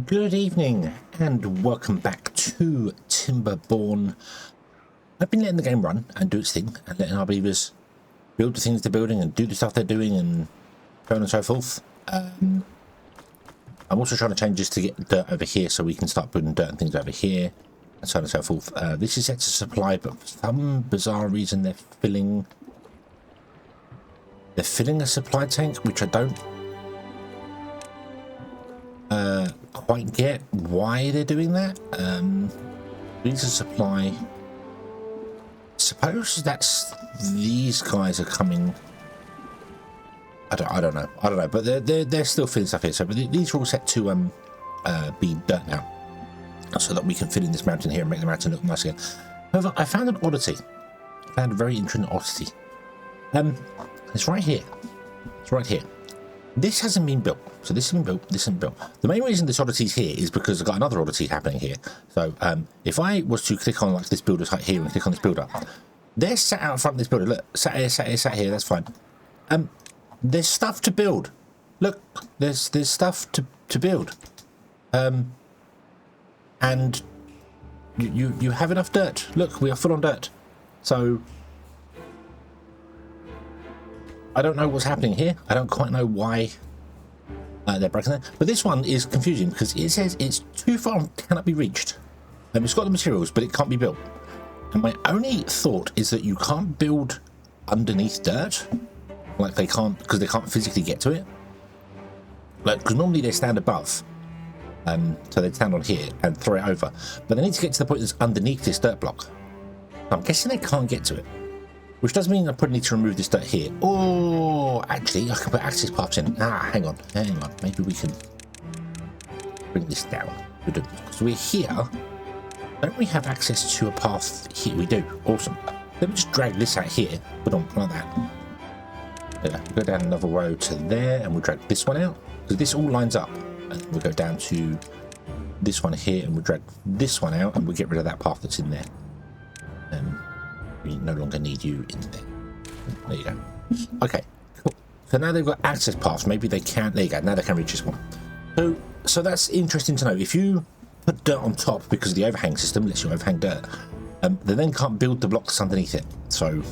Good evening and welcome back to Timberborn. I've been letting the game run and do its thing and letting our beavers build the things they're building and do the stuff they're doing and so on and so forth. I'm also trying to change this to get dirt over here so we can start putting dirt and things over here and so on and so forth. This is set to supply, but for some bizarre reason they're filling a supply tank, which I don't quite get why they're doing that. These are supply. Suppose that's these guys are coming. I don't know, but they're still filling stuff here. So, but these are all set to be dirt now, so that we can fill in this mountain here and make the mountain look nice again. However, I found an oddity. I found a very interesting oddity. It's right here. It's right here. This hasn't been built. So this hasn't been built, this isn't built. The main reason this oddity is here is because I've got another oddity happening here. So if I was to click on like this builder's hut here and click on this builder, they're sat out front of this builder. Look, sat here, that's fine. There's stuff to build. Look, there's stuff to build. And you have enough dirt. Look, we are full on dirt. So I don't know what's happening here. I don't quite know why they're breaking that. But this one is confusing because it says it's too far and cannot be reached. It's got the materials, but it can't be built. And my only thought is that you can't build underneath dirt. Like they can't, because they can't physically get to it. Like, because normally they stand above. So they'd stand on here and throw it over. But they need to get to the point that's underneath this dirt block. So I'm guessing they can't get to it. Which does mean I probably need to remove this dirt here. Or actually, I can put access paths in. Hang on. Maybe we can bring this down. So we're here. Don't we have access to a path here? We do. Awesome. Let me just drag this out here. Put on like that. Yeah, go down another row to there, and we'll drag this one out because this all lines up. And we'll go down to this one here, and we'll drag this one out, and we'll get rid of that path that's in there. We no longer need you in there. There you go. Okay, cool. So now they've got access paths. Maybe they can't. There you go. Now they can reach this one. So that's interesting to know. If you put dirt on top because of the overhang system lets you overhang dirt, they then can't build the blocks underneath it. So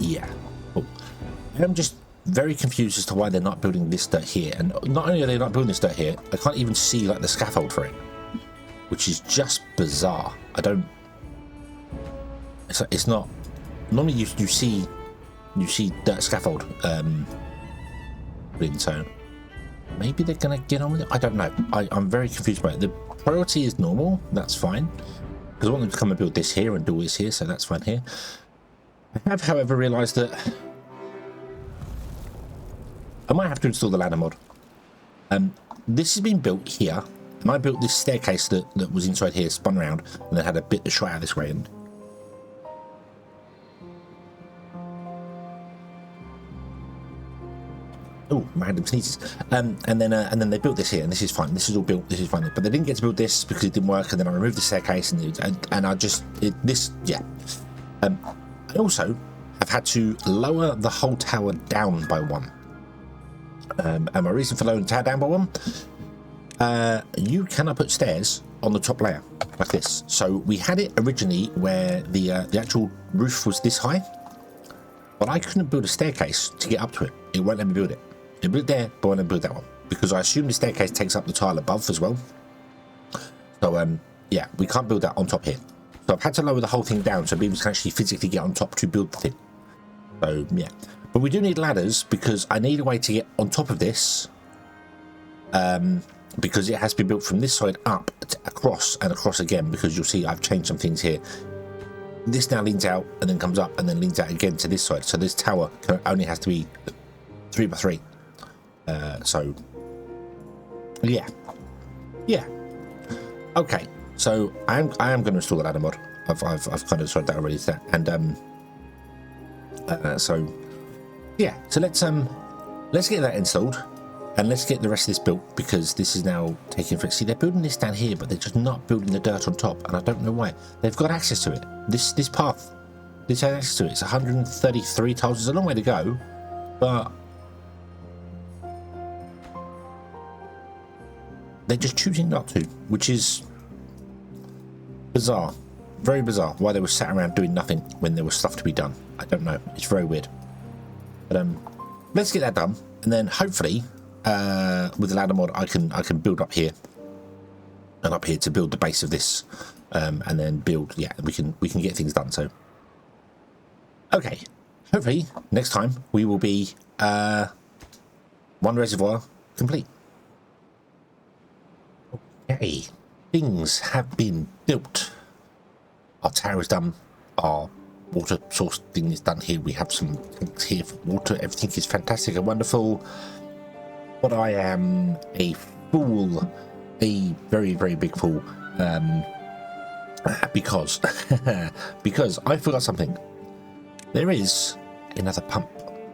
yeah, cool. I'm just very confused as to why they're not building this dirt here. And not only are they not building this dirt here, I can't even see like the scaffold for it, which is just bizarre. I don't. It's not normally you see dirt scaffold so maybe they're gonna get on with it. I don't know. I'm very confused about it. The priority is normal, that's fine, because I want them to come and build this here and do this here, so that's fine here. I have however realized that I might have to install the ladder mod. This has been built here, and I built this staircase that was inside here, spun around, and then had a bit that shot out this way. And oh, random sneezes. And then they built this here, and this is fine. This is all built. This is fine. But they didn't get to build this because it didn't work. And then I removed the staircase, and I just yeah. I also have had to lower the whole tower down by one. And my reason for lowering the tower down by one, you cannot put stairs on the top layer like this. So we had it originally where the actual roof was this high, but I couldn't build a staircase to get up to it. It won't let me build it. It built there, but I won't build that one because I assume the staircase takes up the tile above as well. So yeah, we can't build that on top here. So I've had to lower the whole thing down so beavers can actually physically get on top to build the thing. So yeah, but we do need ladders because I need a way to get on top of this. Because it has to be built from this side up across and across again, because you'll see I've changed some things here. This now leans out and then comes up and then leans out again to this side. So this tower only has to be 3 by 3. So yeah. Okay, so I am going to install the ladder mod. I've kind of decided that already. And so yeah. So let's get that installed. And let's get the rest of this built, because this is now taking for it. See, they're building this down here, but they're just not building the dirt on top, and I don't know why. They've got access to it. This path, this has access to it. It's 133 tiles. It's a long way to go, but they're just choosing not to, which is bizarre. Very bizarre. Why they were sat around doing nothing when there was stuff to be done. I don't know. It's very weird. But let's get that done, and then hopefully with the ladder mod, I can build up here and up here to build the base of this, and then build. Yeah, we can get things done. So okay, hopefully next time we will be one reservoir complete. Okay, things have been built. Our tower is done. Our water source thing is done here. We have some tanks here for water. Everything is fantastic and wonderful. But I am a fool, a very, very big fool, because because I forgot something. There is another pump.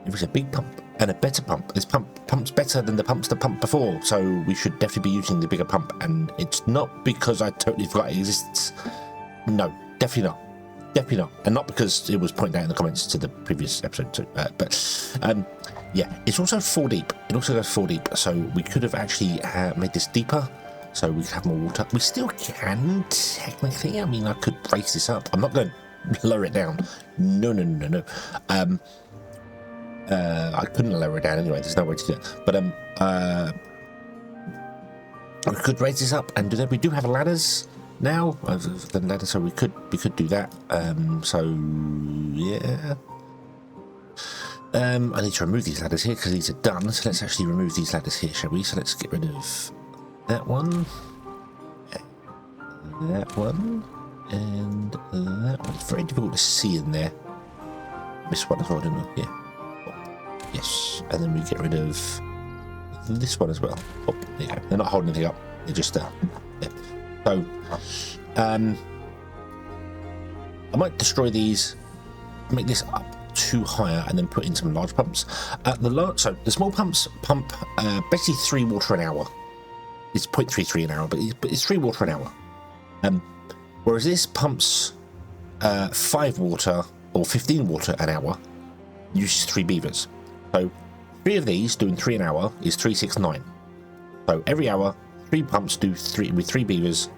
There is a big pump and a better pump. This pump's better than the pumps that pumped before, so we should definitely be using the bigger pump. And it's not because I totally forgot it exists. No, definitely not. Definitely not. And not because it was pointed out in the comments to the previous episode too. Yeah, it's also 4 deep. It also goes 4 deep, so we could have actually made this deeper, so we could have more water. We still can, technically. I mean, I could raise this up. I'm not going to lower it down. No. I couldn't lower it down anyway. There's no way to do it. But we could raise this up and do that. We do have ladders now. The ladder, so we could do that. So yeah. I need to remove these ladders here because these are done. So let's actually remove these ladders here, shall we? So let's get rid of that one, and that one. It's very difficult to see in there. This one as well, didn't I? Yeah. Yes. And then we get rid of this one as well. Oh, there you go. They're not holding anything up. They're just yeah. So I might destroy these, make this up too higher, and then put in some large pumps. So the small pumps pump basically 3 water an hour. It's 0.33 an hour, but it's 3 water an hour. Whereas this pumps 5 water or 15 water an hour, uses 3 beavers. So 3 of these doing 3 an hour is 369. So every hour 3 pumps do 3 with 3 beavers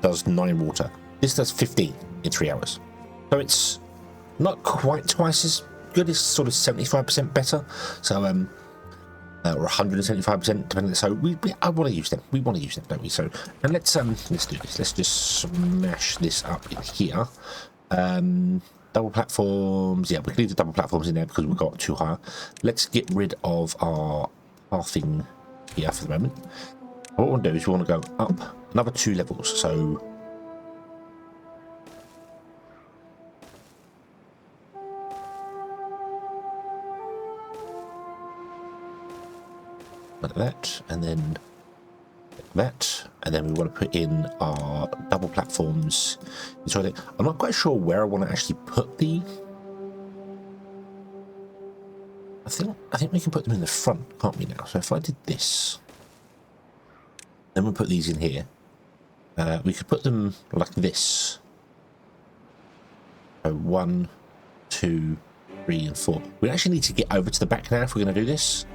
does 9 water. This does 15 in 3 hours. So it's not quite twice as good. It's sort of 75% better. So or 175% depending. So I want to use them. We want to use them, don't we? So and let's do this. Let's just smash this up in here. Double platforms. Yeah, we can leave the double platforms in there because we've got 2 higher. Let's get rid of our pathing here for the moment. What we want to do is we want to go up another 2 levels. So like that, and then that, and then we want to put in our double platforms. So I'm not quite sure where I want to actually put the. I think we can put them in the front, can't we now? So if I did this, then we'll put these in here. We could put them like this. So 1, 2, 3, and 4. We actually need to get over to the back now if we're going to do this.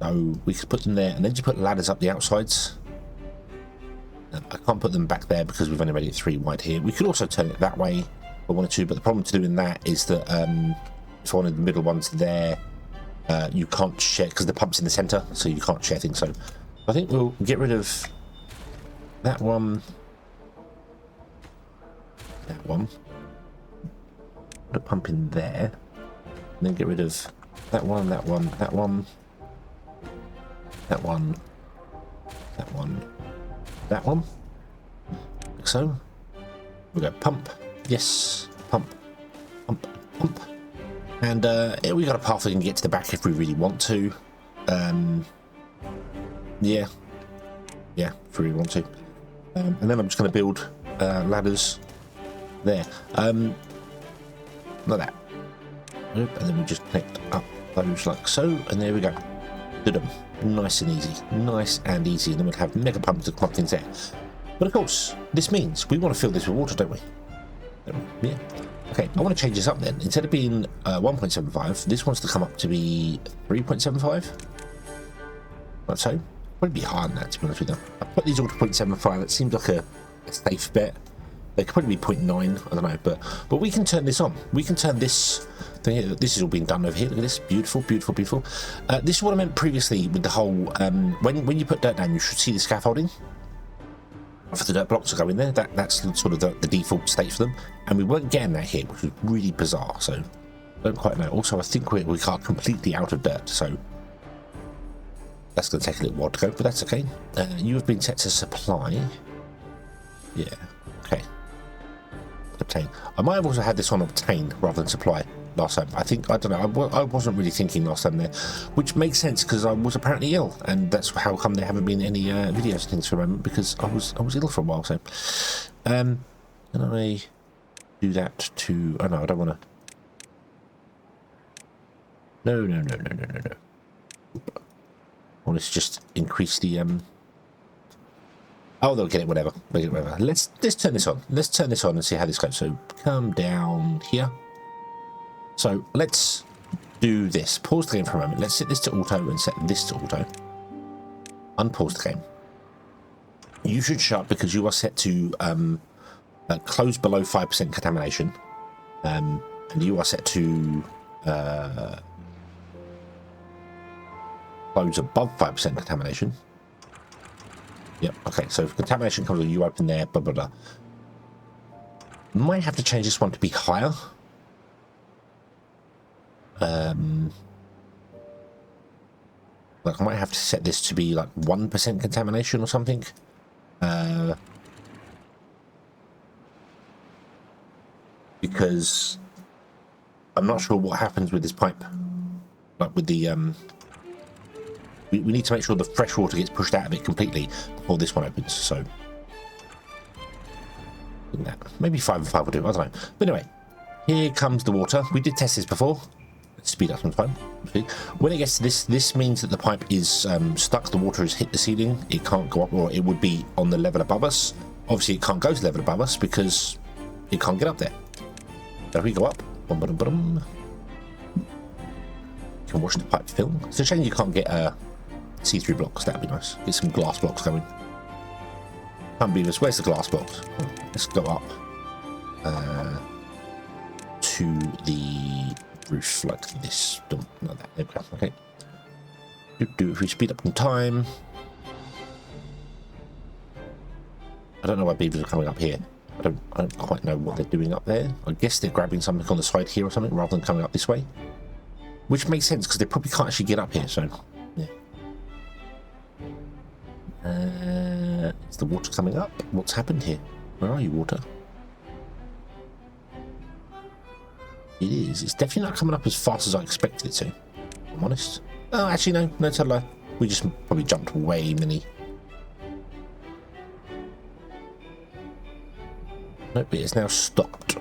So we could put them there, and then just put ladders up the outsides. I can't put them back there because we've only made it 3 wide here. We could also turn it that way if I wanted to, but the problem to doing that is that if I wanted the middle ones there, you can't share because the pump's in the centre, so you can't share things. So I think we'll get rid of that one, put a pump in there, and then get rid of that one, that one, that one, that one, that one, that one, like so. We go pump, yes, pump, pump, pump, and we got a path we can get to the back if we really want to. Yeah, if we really want to. And then I'm just going to build ladders there, like that. And then we just connect up those like so, and there we go. Did them. Nice and easy. Nice and easy. And then we'll have mega pumps to pump things there. But of course, this means we want to fill this with water, don't we? Yeah. Okay, I want to change this up then. Instead of being 1.75, this wants to come up to be 3.75. Like so. Probably be higher than that, to be honest with you. I put these all to 0.75. It seems like a safe bet. They could probably be 0.9. I don't know, but we can turn this on. We can turn this thing here. This is all being done over here. Look at this. Beautiful, beautiful, beautiful. This is what I meant previously with the whole. When you put dirt down, you should see the scaffolding for the dirt blocks to go in there. That's sort of the default state for them, and we weren't getting that here, which was really bizarre. So I don't quite know. Also, I think we are completely out of dirt. So. That's going to take a little while to go, but that's okay. You have been set to supply. Yeah, okay. Obtain. I might have also had this on obtain rather than supply last time. I don't know, I wasn't really thinking last time there, which makes sense because I was apparently ill, and that's how come there haven't been any videos and things for a moment, because I was ill for a while. So, can I do that to? Oh no, I don't want to. No. Or let's just increase the oh, they'll get it, whatever. They'll get it, whatever. Let's turn this on. Let's turn this on and see how this goes. So come down here. So let's do this. Pause the game for a moment. Let's set this to auto and set this to auto. Unpause the game. You should shut because you are set to close below 5% contamination, and you are set to close above 5% contamination. Yep, okay, so if contamination comes, you open there, blah, blah, blah. Might have to change this one to be higher. Like I might have to set this to be like 1% contamination or something. Because I'm not sure what happens with this pipe. Like with the we need to make sure the fresh water gets pushed out of it completely before this one opens. So maybe 5 and 5 will do. I don't know. But anyway, here comes the water. We did test this before. Let's speed up some time. When it gets to this means that the pipe is stuck. The water has hit the ceiling. It can't go up, or it would be on the level above us. Obviously, it can't go to the level above us because it can't get up there. So if we go up, you can watch the pipe fill. It's a shame you can't get see-through blocks. That'd be nice. Get some glass blocks going. Beavers, where's the glass blocks? Let's go up to the roof like this. Not that. There we go. Okay. If we speed up in time. I don't know why beavers are coming up here. I don't quite know what they're doing up there. I guess they're grabbing something on the side here or something rather than coming up this way. Which makes sense because they probably can't actually get up here, so yeah. Is the water coming up? What's happened here? Where are you, water? It is. It's definitely not coming up as fast as I expected it to. If I'm honest. Oh, actually, no, tell a lie. We just probably jumped way many. Nope, it is now stopped.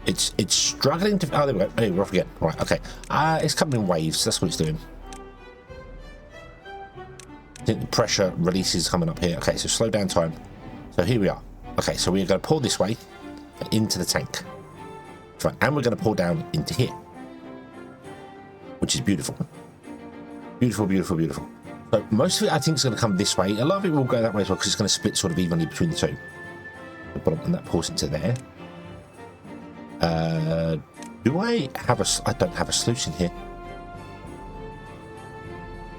It's struggling to. Oh, there we go. Hey, we're off again. Right, okay. It's coming in waves. That's what it's doing. I think the pressure release is coming up here. Okay, so slow down time. So here we are. Okay, so we're going to pour this way into the tank. Right, and we're going to pour down into here, which is beautiful. Beautiful, beautiful, beautiful. So most of it, I think, is going to come this way. A lot of it will go that way as well because it's going to split sort of evenly between the two. And that pours into there. Do I have a? I don't have a sluice in here.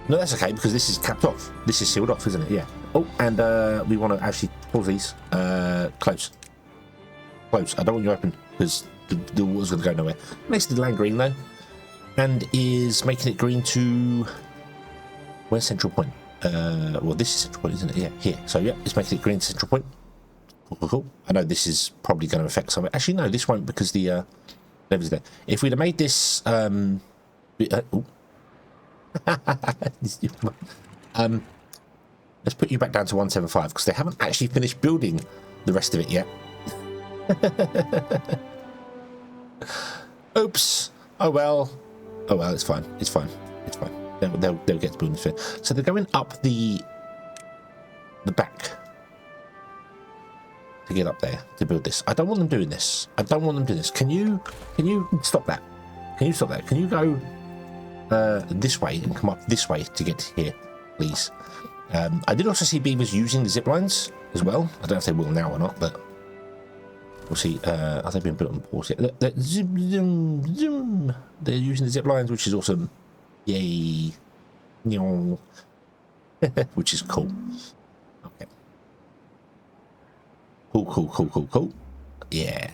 No, that's okay because this is capped off. This is sealed off, isn't it? Yeah. Oh, and we want to actually pause these. Close. Close. I don't want you open because the water's going to go nowhere. Makes the land green though, and is making it green to where's central point? Well, this is central point, isn't it? Yeah, here. So yeah, it's making it green to central point. Cool. I know this is probably going to affect something. Actually, no, this won't because the levels there. If we'd have made this, let's put you back down to 175 because they haven't actually finished building the rest of it yet. Oops. Oh well. Oh well. It's fine. It's fine. It's fine. They'll get to building this fit. So they're going up the back. To get up there to build this. I don't want them doing this. I don't want them doing this. Can you stop that? Can you stop that? Can you go this way and come up this way to get here, please. I did also see beavers using the ziplines as well. I don't know if they will now or not, but we'll see. Have they been built on pause yet? Look, zoom, zoom. They're using the ziplines, which is awesome. Yay. Which is cool. Okay. Cool. Yeah.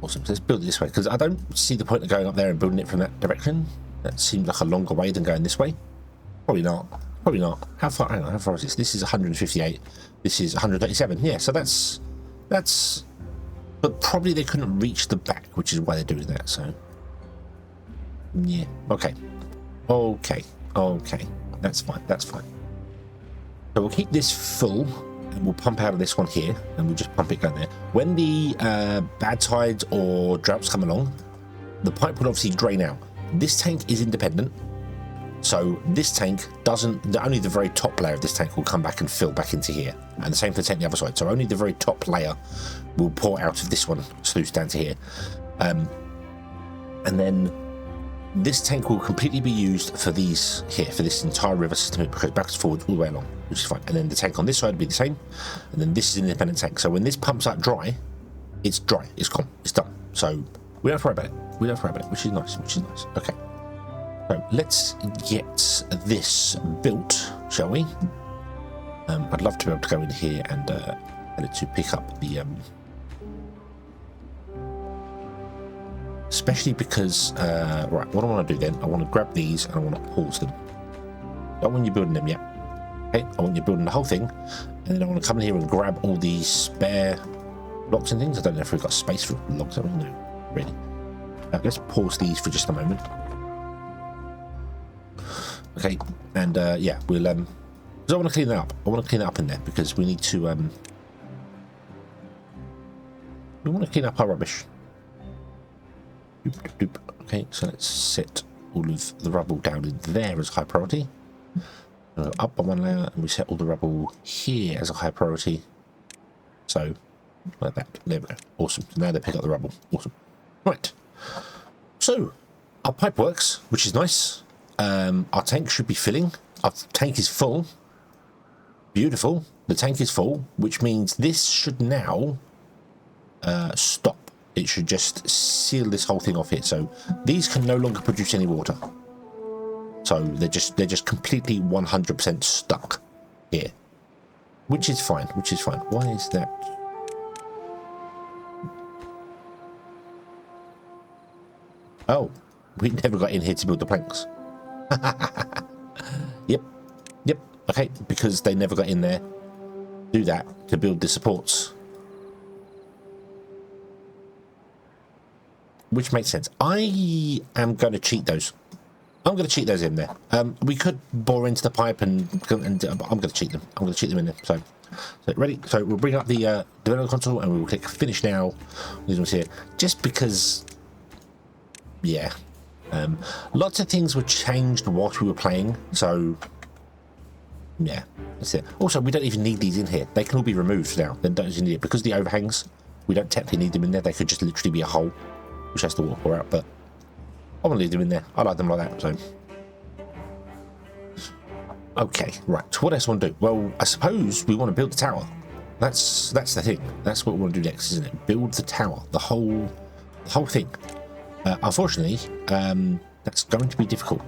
Awesome. So let's build it this way, because I don't see the point of going up there and building it from that direction. That seems like a longer way than going this way. Probably not. Probably not. How far? Hang on, how far is this? This is 158. This is 137. Yeah, so that's. But probably they couldn't reach the back, which is why they're doing that. So. Yeah. Okay. That's fine. So we'll keep this full. And we'll pump out of this one here, and we'll just pump it down there. When the bad tides or droughts come along, the pipe will obviously drain out. This tank is independent, so this tank doesn't. Only the very top layer of this tank will come back and fill back into here, and the same for the tank the other side. So only the very top layer will pour out of this one, sluice down to here, and then this tank will completely be used for these here, for this entire river system. It goes backwards, forwards, all the way along, which is fine. And then the tank on this side will be the same. And then this is an independent tank. So when this pumps out dry, it's dry. It's gone. It's done. So we don't have to worry about it. Which is nice. Okay. So let's get this built, shall we? I'd love to be able to go in here and tell it to pick up the especially because, right, what I want to do then, I want to grab these and I want to pause them. Don't want you building them yet. Okay, I want you building the whole thing, and then I want to come in here and grab all these spare blocks and things. I don't know if we've got space for blocks. I don't know, really. Let's pause these for just a moment. Okay, and yeah, we'll, because I want to clean that up. I want to clean it up in there because we need to, we want to clean up our rubbish. Okay, so let's set all of the rubble down in there as high priority. Up by one layer, and we set all the rubble here as a high priority. So, like that. There we go. Awesome. So now they pick up the rubble. Awesome. Right. So, our pipe works, which is nice. Our tank should be filling. Our tank is full. Beautiful. The tank is full, which means this should now stop. It should just seal this whole thing off here. So these can no longer produce any water. So they're just completely 100% stuck here, which is fine. Why is that? Oh, we never got in here to build the planks. Yep. Okay, because they never got in there. Do that to build the supports. Which makes sense. I am going to cheat those. I'm going to cheat those in there. We could bore into the pipe and I'm going to cheat them. I'm going to cheat them in there. So ready? So we'll bring up the developer console and we will click finish now. These ones here, just because. Yeah, lots of things were changed whilst we were playing. So yeah, that's it. Also, we don't even need these in here. They can all be removed now. Then don't need it because the overhangs. We don't technically need them in there. They could just literally be a hole, which has the water pour out, but I want to leave them in there. I like them like that, so. Okay, right, so what else I want to do? Well, I suppose we want to build the tower. That's the thing. That's what we want to do next, isn't it? Build the tower, the whole thing. Unfortunately, that's going to be difficult.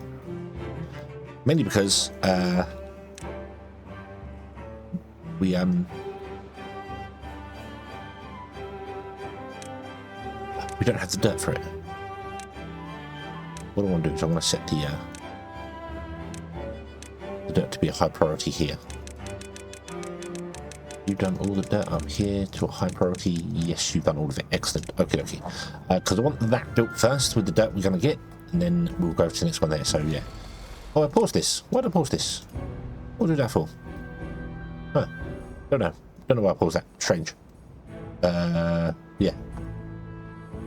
Mainly because, we don't have the dirt for it. What I want to do is I want to set the dirt to be a high priority here. You've done all the dirt up here to a high priority. Yes, you've done all of it. Excellent. Okay. Because I want that built first with the dirt we're going to get, and then we'll go to the next one there. So yeah. Oh, I paused this. Why did I pause this? What did that for? Huh. Don't know why I paused that. Strange. Yeah.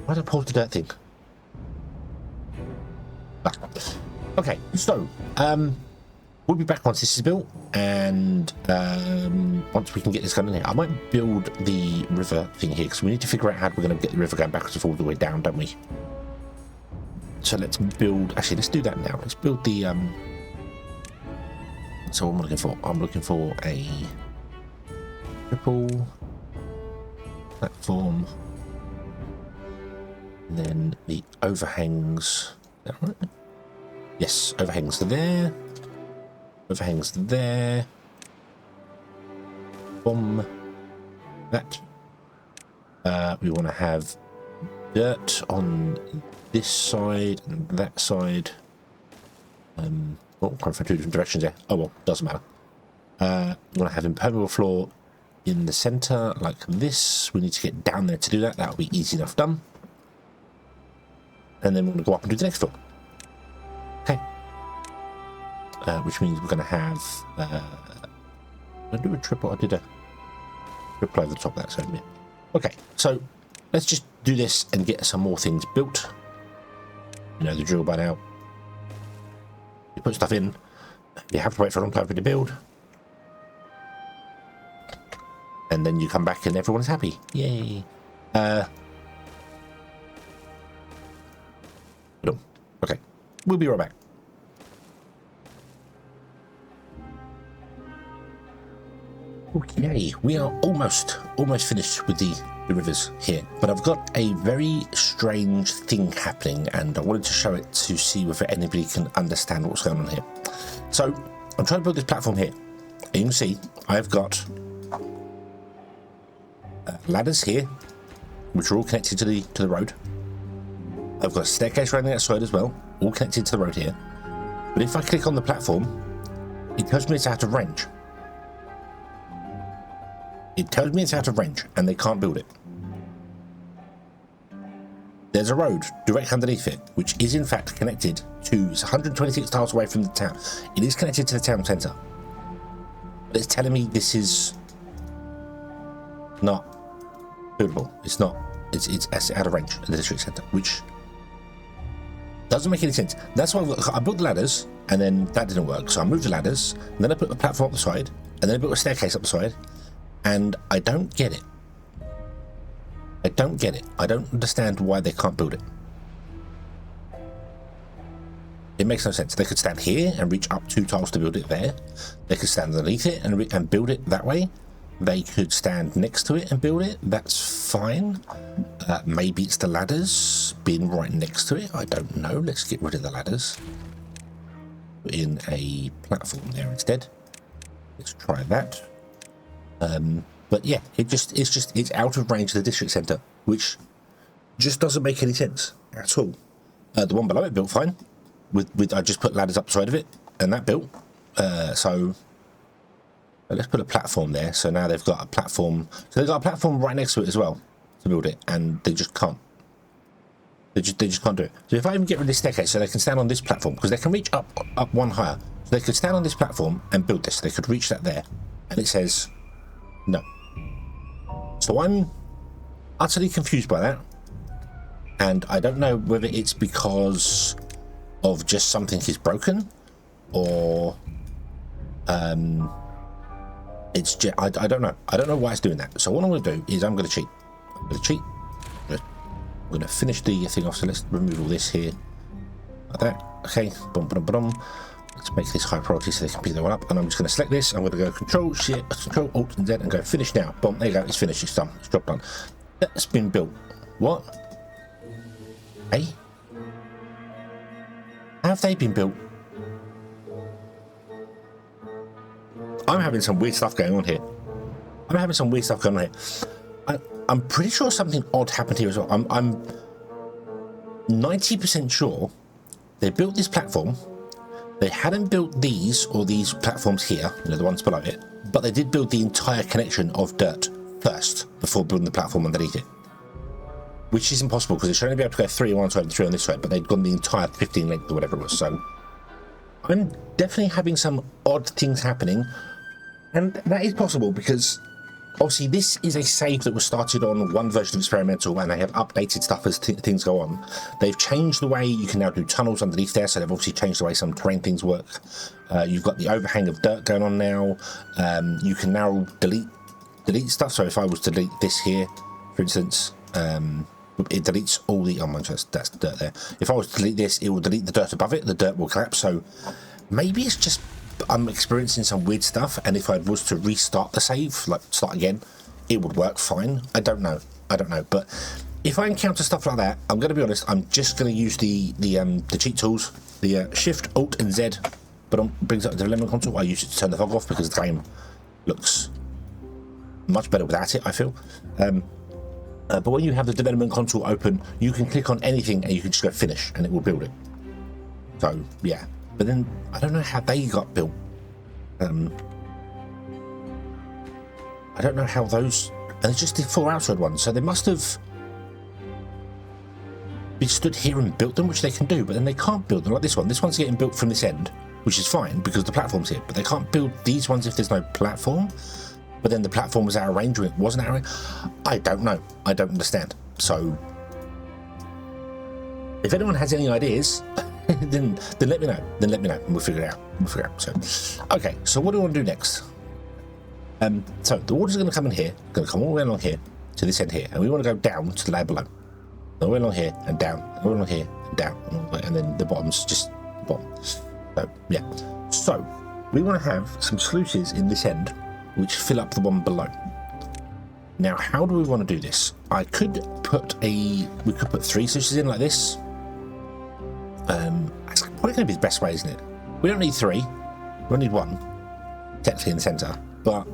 Why did I pause the dirt thing? Okay, so we'll be back once this is built, and once we can get this going in here. I might build the river thing here because we need to figure out how we're going to get the river going backwards and forward all the way down, don't we? So let's build, actually let's do that now. Let's build the so what am I looking for? I'm looking for a triple platform, and then the overhangs. Is that right? Yes, overhangs to there, overhangs to there. Boom. That. We want to have dirt on this side and that side. Oh, going from two different directions there. Oh well, doesn't matter. We want to have impermeable floor in the center like this. We need to get down there to do that. That'll be easy enough done. And then we're going to go up and do the next floor. Okay. Which means we're going to have. I do a triple. I did a triple over the top of that. So yeah. Okay. So let's just do this and get some more things built. You know the drill by now. You put stuff in, you have to wait for a long time for it to build, and then you come back and everyone's happy. Yay! Okay, we'll be right back. Okay, we are almost finished with the rivers here, but I've got a very strange thing happening, and I wanted to show it to see whether anybody can understand what's going on here. So I'm trying to build this platform here, and you can see I've got ladders here, which are all connected to the road. I've got a staircase around the outside as well, all connected to the road here. But if I click on the platform, it tells me it's out of range. It tells me it's out of range and they can't build it. There's a road direct underneath it, which is in fact connected to, it's 126 tiles away from the town. It is connected to the town centre. But it's telling me this is not buildable. It's not, it's out of range at the district centre, which doesn't make any sense. That's why I built the ladders and then that didn't work. So I moved the ladders and then I put the platform up the side and then I built a staircase up the side. And I don't get it. I don't get it. I don't understand why they can't build it. It makes no sense. They could stand here and reach up 2 tiles to build it there. They could stand underneath it and build it that way. They could stand next to it and build it. That's fine. Maybe it's the ladders being right next to it. I don't know. Let's get rid of the ladders. Put in a platform there instead. Let's try that. But yeah, it's out of range of the district centre, which just doesn't make any sense at all. The one below it built fine. With I just put ladders up the side of it, and that built. So let's put a platform there. So now they've got a platform. So they've got a platform right next to it as well to build it, and they just can't. They just can't do it. So if I even get rid of this staircase, so they can stand on this platform, because they can reach up one higher. So they could stand on this platform and build this. They could reach that there, and it says no. So I'm utterly confused by that, and I don't know whether it's because of just something is broken, or it's just I don't know. I don't know why it's doing that. So what I'm going to do is I'm going to cheat. I'm going to finish the thing off. So let's remove all this here, like that. Okay, boom, boom, boom. Let's make this high priority so they can pick that one up. And I'm just going to select this. I'm going to go Control Alt and Z and go finish now. Boom, there you go. It's finished. It's done. It's job done. That's been built. What? Hey? How have they been built? I'm having some weird stuff going on here. I'm pretty sure something odd happened here as well. I'm 90% sure they built this platform. They hadn't built these platforms here, you know, the ones below it, but they did build the entire connection of dirt first before building the platform underneath it. Which is impossible because it should only be able to go 3 on one side and 3 on this side, but they'd gone the entire 15 length or whatever it was. So I'm definitely having some odd things happening, and that is possible because obviously this is a save that was started on one version of experimental, and they have updated stuff as things go on. They've changed the way you can now do tunnels underneath there, so they've obviously changed the way some terrain things work. You've got the overhang of dirt going on now. You can now delete stuff. So if I was to delete this here, for instance, It deletes all the, oh my, that's dirt there. If I was to delete this, it will delete the dirt above it, the dirt will collapse. So maybe it's just I'm experiencing some weird stuff, and if I was to restart the save, like start again, it would work fine. I don't know, but if I encounter stuff like that, I'm going to be honest, I'm just going to use the cheat tools, the Shift, Alt and Z, but brings up the development console. I use it to turn the fog off because the game looks much better without it, I feel. But when you have the development console open, you can click on anything and you can just go finish and it will build it. So yeah, but then I don't know how they got built. I don't know how those, and it's just the 4 outside ones, so they must have been stood here and built them, which they can do, but then they can't build them like this one. This one's getting built from this end, which is fine because the platform's here, but they can't build these ones if there's no platform. But then the platform was out of range, or it wasn't out of range. I don't know. I don't understand. So, if anyone has any ideas, then let me know. Then let me know, and we'll figure it out. So, okay. So what do we want to do next? So the water's going to come in here. Going to come all the way along here to this end here, and we want to go down to the layer below. All the way along here and down. All the way along here and down, and then the bottom's just the bottom. So yeah. So we want to have some sluices in this end, which fill up the one below. Now, how do we want to do this? We could put 3 sluices in like this. That's probably going to be the best way, isn't it? We don't need 3. We only need 1, technically in the centre. But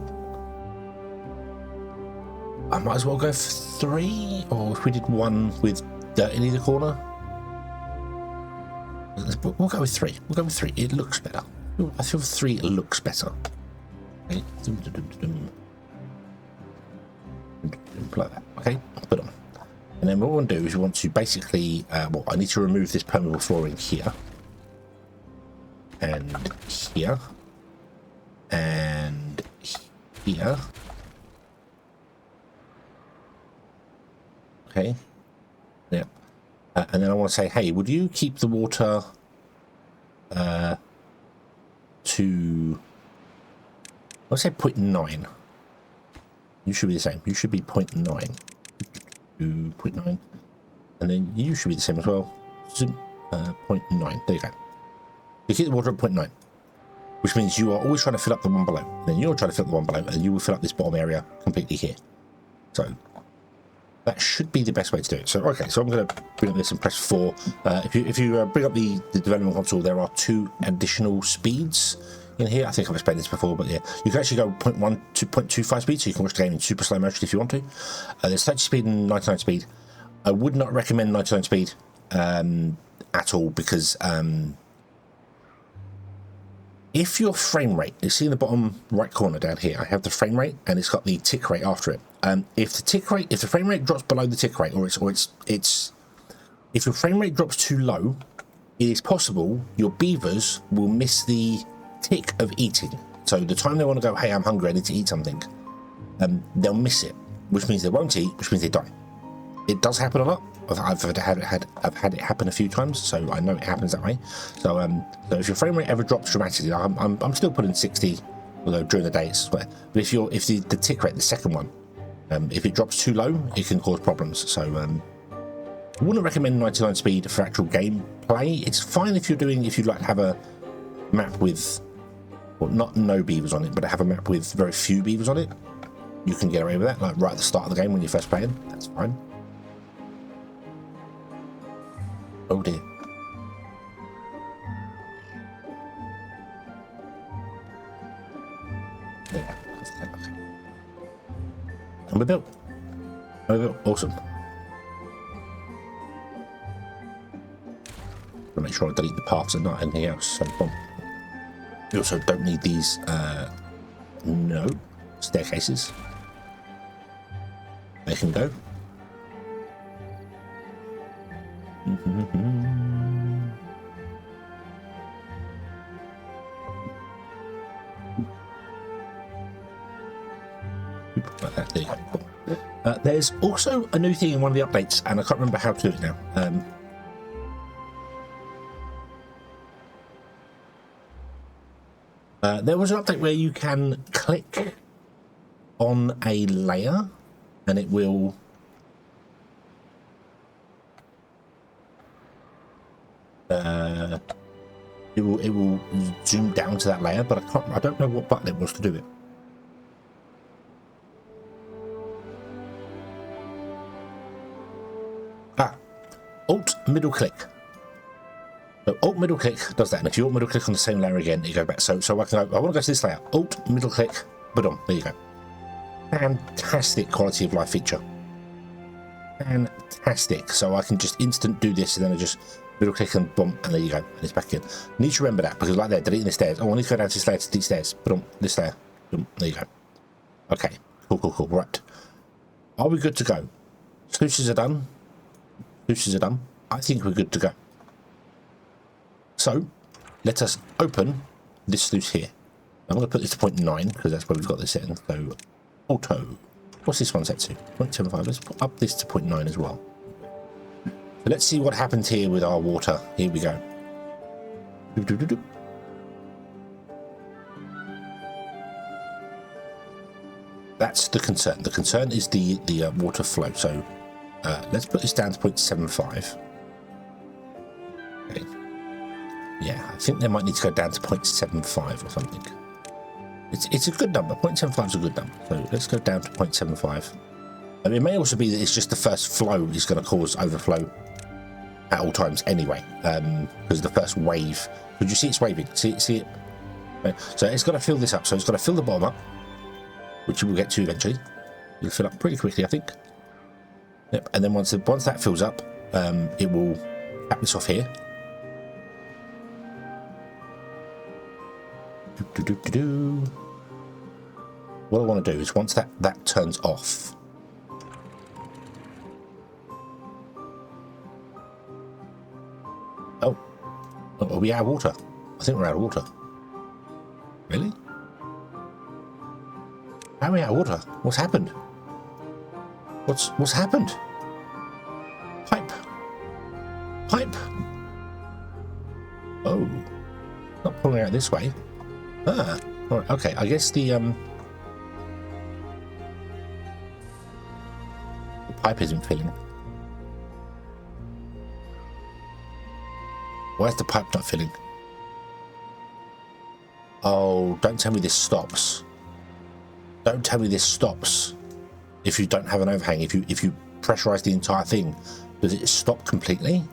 I might as well go for 3, or if we did 1 with dirt in either corner. We'll go with 3. We'll go with 3. It looks better. I feel 3 looks better. Okay. Like that. Okay, put on. And then what we want to do is we want to basically, well, I need to remove this permeable flooring here, and here, and here. Okay. Yeah. And then I want to say, hey, would you keep the water to, let's say 0.9. You should be the same. You should be 0.9. 0.9. And then you should be the same as well. 0.9. There you go. You keep the water at 0.9. Which means you are always trying to fill up the one below. And then you're trying to fill up the one below. And you will fill up this bottom area completely here. So that should be the best way to do it. So okay, so I'm going to bring up this and press 4. If you bring up the development console, there are 2 additional speeds in here. I think I've explained this before, but yeah, you can actually go 0.1 to 0.25 speed, so you can watch the game in super slow motion if you want to. There's 30 speed and 99 speed. I would not recommend 99 speed at all, because if your frame rate, you see in the bottom right corner down here, I have the frame rate and it's got the tick rate after it. If the frame rate drops below the tick rate, if your frame rate drops too low, it is possible your beavers will miss the tick of eating. So the time they want to go, hey, I'm hungry, I need to eat something, they'll miss it, which means they won't eat, which means they die. It does happen a lot. I've had it happen a few times, so I know it happens that way. So if your frame rate ever drops dramatically, I'm still putting 60, although during the day it's, but if the tick rate, the second one, if it drops too low, it can cause problems. So I wouldn't recommend 99 speed for actual gameplay. It's fine if you'd like to have a map with, well, not no beavers on it, but have a map with very few beavers on it. You can get away with that, like right at the start of the game when you're first playing. That's fine. Oh dear. There. Okay. And we're built. Awesome. I'll make sure I delete the paths and not anything else. So, boom. We also don't need these no staircases. They can go. Like that, there you go. There's also a new thing in one of the updates, and I can't remember how to do it now. There was an update where you can click on a layer and it will it will zoom down to that layer, but I don't know what button it was to do it. Alt middle click. So Alt middle click does that, and if you Alt middle click on the same layer again, it goes back. So I can go, I want to go to this layer. Alt middle click, boom. There you go. Fantastic quality of life feature. Fantastic. So I can just instant do this, and then I just middle click and boom, and there you go, and it's back in. Need to remember that because like there, deleting the stairs. Oh, I need to go down to this layer to delete stairs. Boom, this layer. Boom, there you go. Okay, cool. Right. Are we good to go? Sluices are done. Sluices are done. I think we're good to go. So let us open this sluice here. I'm going to put this to 0.9 because that's where we've got this in. So auto. What's this one set to? 0.75. Let's put up this to 0.9 as well. So let's see what happens here with our water. Here we go. That's the concern. The concern is the water flow. So let's put this down to 0.75. Okay. Yeah, I think they might need to go down to 0.75 or something. It's a good number. 0.75 is a good number. So let's go down to 0.75. I mean, it may also be that it's just the first flow is going to cause overflow at all times anyway, because the first wave. Could you see it's waving? See it? Okay. So it's got to fill this up. So it's got to fill the bottom up, which we'll get to eventually. It'll fill up pretty quickly, I think. Yep. And then once that fills up, it will cap this off here. What I want to do is once that turns off, oh, are we out of water? I think we're out of water. Really? How are we out of water? What's happened? What's happened? Pipe. Oh, not pulling out this way. Ah, all right, okay. I guess the pipe isn't filling. Why is the pipe not filling? Oh, don't tell me this stops. Don't tell me this stops. If you don't have an overhang, if you pressurize the entire thing, does it stop completely?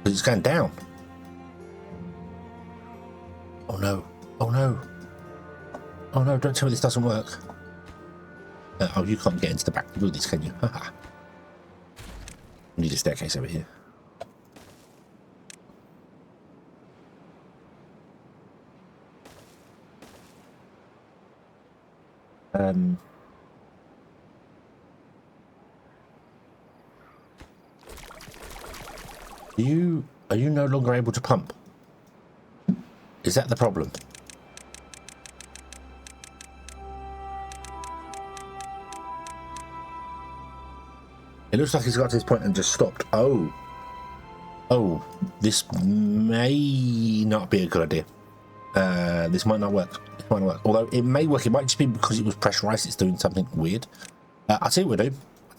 It's going down. Oh no. Oh no. Oh no, don't tell me this doesn't work. Oh, you can't get into the back of this, can you? Haha. Need a staircase over here. Are you no longer able to pump? Is that the problem? It looks like he's got to this point and just stopped. Oh, this may not be a good idea. This might not work. Although it may work. It might just be because it was pressurized. It's doing something weird. I'll see what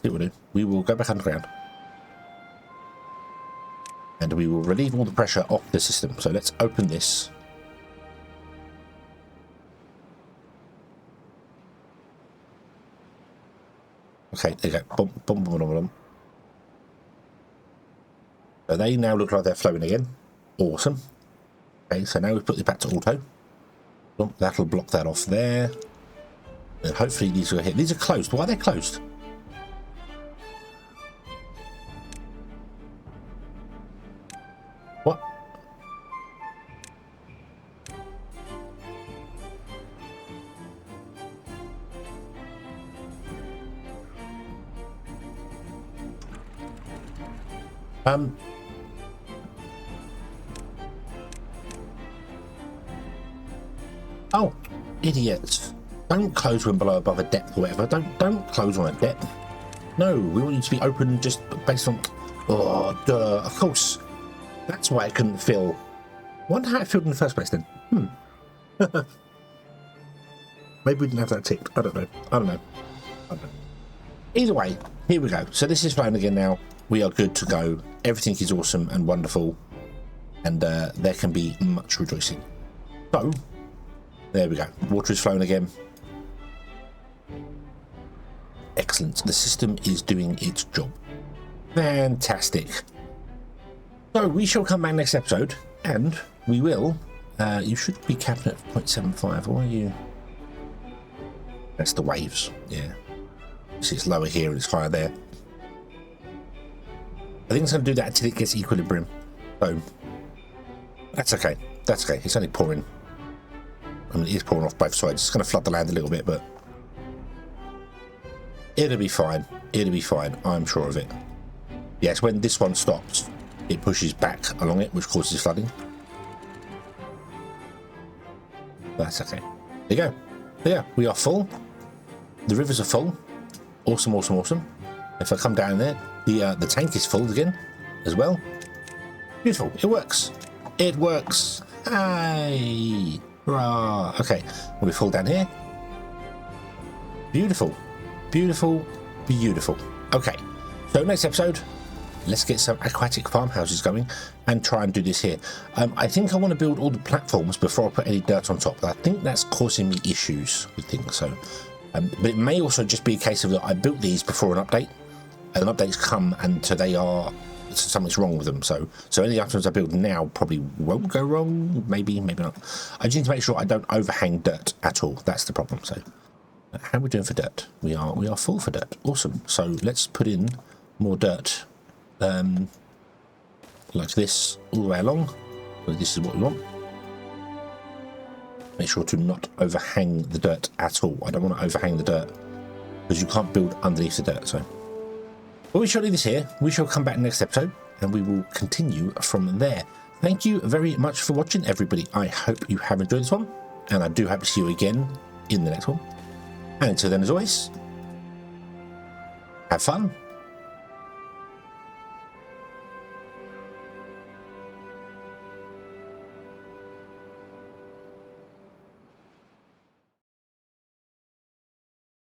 we'll do. We will go back underground. And we will relieve all the pressure off the system. So let's open this. Okay, there you go. Boom, boom, boom, boom, boom. So they now look like they're flowing again. Awesome. Okay, so now we've put this back to auto. Boom, that'll block that off there. And hopefully these are here. These are closed. Why are they closed? What? Oh, idiots. Don't close when below above a depth or whatever. Don't close on a depth. No, we want you to be open just based on... Oh, duh, of course. That's why I couldn't fill. Wonder how it filled in the first place then. Maybe we didn't have that ticked. I don't know. Either way, here we go. So this is flowing again now. We are good to go. Everything is awesome and wonderful, and there can be much rejoicing. So there we go. Water is flowing again. Excellent. The system is doing its job. Fantastic. So we shall come back next episode, and we will. You should be capping at 0.75, or are you? That's the waves. Yeah. See, it's lower here and it's higher there. I think it's going to do that until it gets equilibrium. So that's okay. That's okay. It's only pouring. I mean, it is pouring off both sides. It's going to flood the land a little bit, but it'll be fine. It'll be fine. I'm sure of it. Yes, when this one stops, it pushes back along it, which causes flooding. That's okay. There you go. There you go. We are full. The rivers are full. Awesome, awesome, awesome. If I come down there, the tank is full again as well. Beautiful. It works. It works. Hey. Hurrah. Okay. We'll be full down here. Beautiful. Beautiful. Beautiful. Okay. So next episode, let's get some aquatic farmhouses going and try and do this here. I think I want to build all the platforms before I put any dirt on top. I think that's causing me issues with things. So, but it may also just be a case of that I built these before an update, and updates come and so they are something's wrong with them. So any items I build now probably won't go wrong. Maybe not. I just need to make sure I don't overhang dirt at all. That's the problem. So how are we doing for dirt? We are full for dirt. Awesome. So let's put in more dirt. Like this all the way along. So this is what we want. Make sure to not overhang the dirt at all. I don't want to overhang the dirt because you can't build underneath the dirt. So, well, we shall leave this here. We shall come back next episode and we will continue from there. Thank you very much for watching, everybody. I hope you have enjoyed this one, and I do hope to see you again in the next one. And until then, as always, have fun.